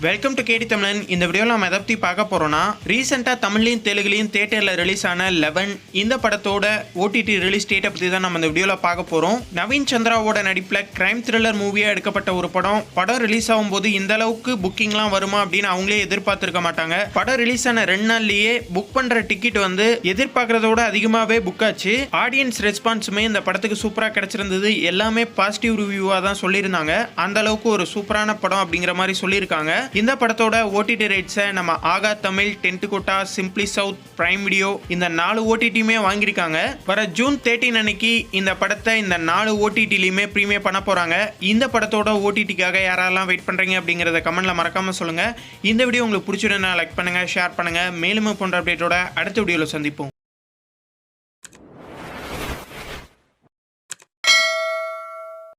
Welcome to கேடி தமிழன். இந்த வீடியோவில் நம்ம எதை பற்றி பார்க்க போகிறோம்னா, ரீசெண்டாக தமிழ்லையும் தெலுங்குலையும் தேட்டரில் ரிலீஸ் ஆன 11 இந்த படத்தோட ஓடிடி ரிலீஸ் டேட்டை பற்றி தான் நம்ம இந்த வீடியோவில் பார்க்க போகிறோம். நவீன் சந்திராவோட நடிப்பில் கிரைம் த்ரில்லர் மூவியாக எடுக்கப்பட்ட ஒரு படம் ரிலீஸ் ஆகும்போது இந்த அளவுக்கு புக்கிங்லாம் வருமா அப்படின்னு அவங்களே எதிர்பார்த்துருக்க மாட்டாங்க. படம் ரிலீஸ் ஆன 2 நாள்லேயே புக் பண்ணுற டிக்கெட் வந்து எதிர்பார்க்கறதோட அதிகமாகவே புக் ஆச்சு. ஆடியன்ஸ் ரெஸ்பான்ஸுமே இந்த படத்துக்கு சூப்பராக கிடைச்சிருந்தது. எல்லாமே பாசிட்டிவ் ரிவ்யூவாக தான் சொல்லியிருந்தாங்க. அந்த அளவுக்கு ஒரு சூப்பரான படம் அப்படிங்கிற மாதிரி சொல்லியிருக்காங்க. இந்த படத்தோட ஓடிடி ரைட்ஸை நம்ம Aha Tamil, Tentkotta, Simply South, Prime Video இந்த 4 ஓடிடியுமே வாங்கியிருக்காங்க. வர ஜூன் 13 அன்னைக்கு இந்த படத்தை இந்த 4 ஓடிடிலையுமே ப்ரீமியம் பண்ண போறாங்க. இந்த படத்தோட ஓடிடிக்காக யாரெல்லாம் வெயிட் பண்றீங்க அப்படிங்கறத கமெண்ட்ல மறக்காம சொல்லுங்க. இந்த வீடியோ உங்களுக்கு பிடிச்சிருந்தா லைக் பண்ணுங்க, ஷேர் பண்ணுங்க. மேலும் போன்ற அப்டேட்டோட அடுத்த வீடியோல சந்திப்போம்.